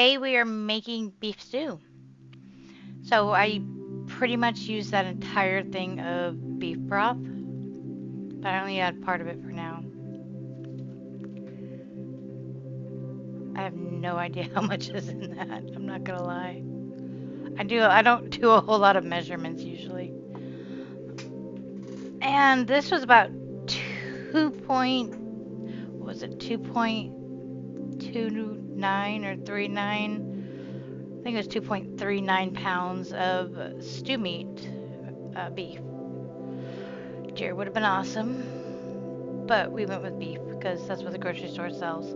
today we are making beef stew. So I pretty much used that entire thing of beef broth, but I only add part of it for now. I have no idea how much is in that. I'm not gonna lie. I don't do a whole lot of measurements usually. And this was about 2 point, what was it, 2.29 or 39? I think it was 2.39 pounds of stew meat, beef. Deer would have been awesome, but we went with beef because that's what the grocery store sells.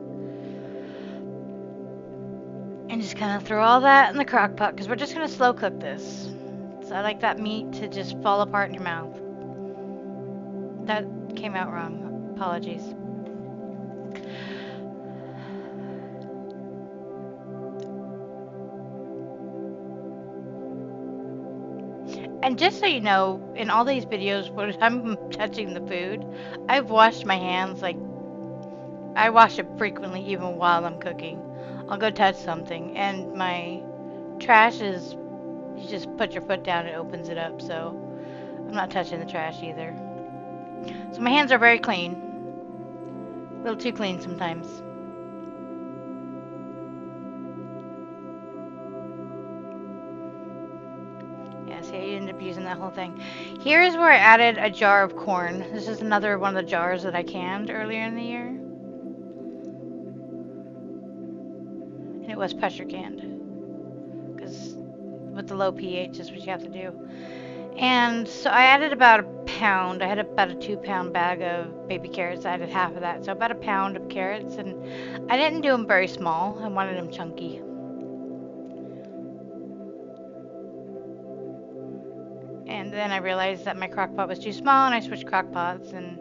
And just kind of throw all that in the crock pot because we're just going to slow cook this. So I like that meat to just fall apart in your mouth. That came out wrong. Apologies. And just so you know, in all these videos when I'm touching the food, I've washed my hands. Like, I wash it frequently even while I'm cooking. I'll go touch something and my trash is, you just put your foot down, it opens it up, so I'm not touching the trash either. So my hands are very clean. A little too clean sometimes. Yeah, see, I ended up using that whole thing. Here's where I added a jar of corn. This is another one of the jars that I canned earlier in the year. And it was pressure canned. Because with the low pH is what you have to do. And so I added about a pound. I had about a 2-pound bag of baby carrots. I added half of that. So about a pound of carrots. And I didn't do them very small. I wanted them chunky. And then I realized that my crock pot was too small and I switched crock pots. And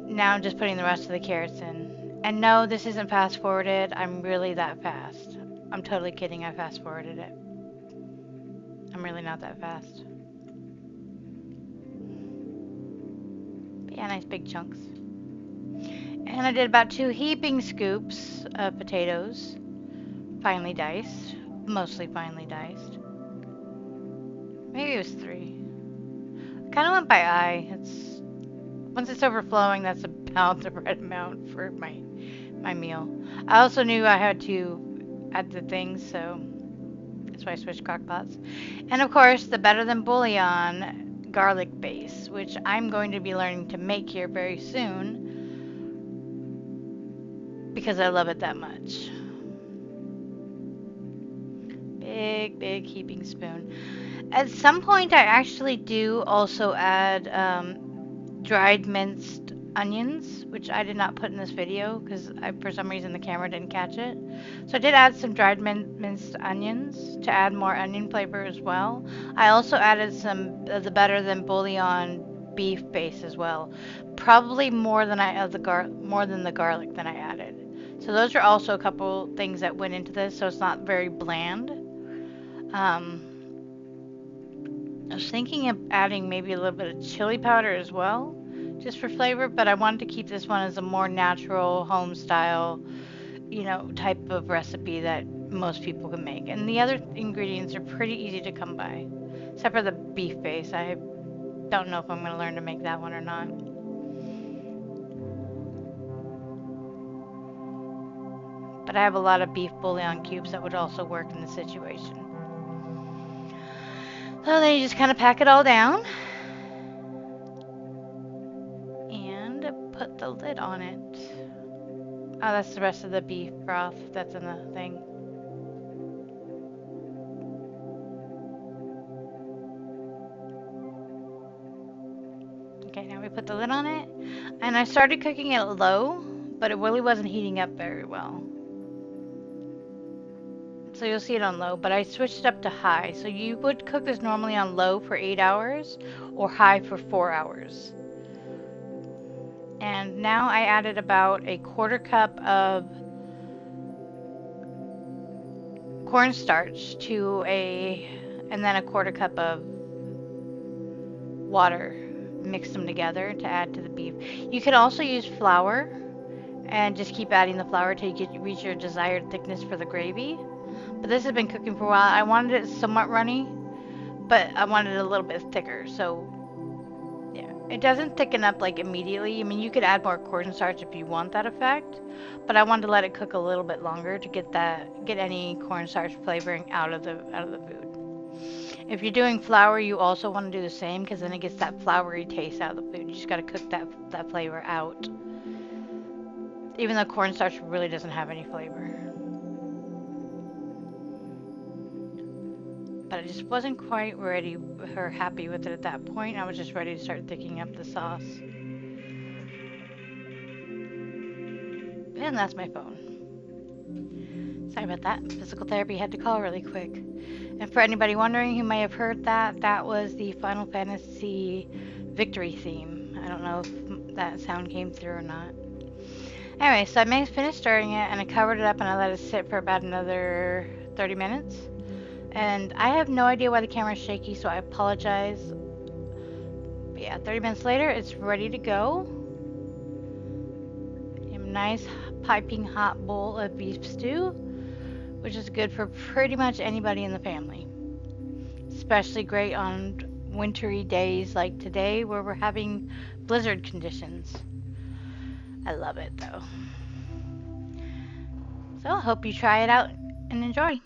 now I'm just putting the rest of the carrots in. And no, this isn't fast forwarded. I'm really that fast. I'm totally kidding. I fast forwarded it. I'm really not that fast. But yeah, nice big chunks. And I did about 2 heaping scoops of potatoes, finely diced, mostly finely diced. Maybe it was 3. Kind of went by eye. Once it's overflowing, that's about the right amount for my meal. I also knew I had to add the things, so that's why I switched crock pots. And of course, the Better Than Bouillon garlic base, which I'm going to be learning to make here very soon because I love it that much. Big, big heaping spoon. At some point, I actually do also add dried minced onions, which I did not put in this video because for some reason the camera didn't catch it. So I did add some dried minced onions to add more onion flavor as well. I also added some of the Better Than Bouillon beef base as well, probably more than more than the garlic that I added. So those are also a couple things that went into this, so it's not very bland. I was thinking of adding maybe a little bit of chili powder as well, just for flavor, but I wanted to keep this one as a more natural, home style, type of recipe that most people can make. And the other ingredients are pretty easy to come by, except for the beef base. I don't know if I'm going to learn to make that one or not. But I have a lot of beef bouillon cubes that would also work in the situation. So then you just kind of pack it all down and put the lid on it. Oh, that's the rest of the beef broth that's in the thing. Okay, now we put the lid on it. And I started cooking it low, but it really wasn't heating up very well. So you'll see it on low, but I switched it up to high. So you would cook this normally on low for 8 hours or high for 4 hours. And now I added about a 1/4 cup of cornstarch and then a 1/4 cup of water. Mix them together to add to the beef. You could also use flour and just keep adding the flour till you reach your desired thickness for the gravy. But this has been cooking for a while. I wanted it somewhat runny, but I wanted it a little bit thicker. So yeah, it doesn't thicken up like immediately. I mean, you could add more cornstarch if you want that effect, but I wanted to let it cook a little bit longer to get any cornstarch flavoring out of the food. If you're doing flour, you also want to do the same because then it gets that floury taste out of the food. You just got to cook that flavor out. Even though cornstarch really doesn't have any flavor. But I just wasn't quite ready or happy with it at that point. I was just ready to start thickening up the sauce. And that's my phone. Sorry about that. Physical therapy had to call really quick. And for anybody wondering who may have heard that, that was the Final Fantasy victory theme. I don't know if that sound came through or not. Anyway, so I finished stirring it and I covered it up and I let it sit for about another 30 minutes. And I have no idea why the camera is shaky, so I apologize. But yeah, 30 minutes later, it's ready to go. A nice piping hot bowl of beef stew, which is good for pretty much anybody in the family. Especially great on wintry days like today where we're having blizzard conditions. I love it though. So I hope you try it out and enjoy.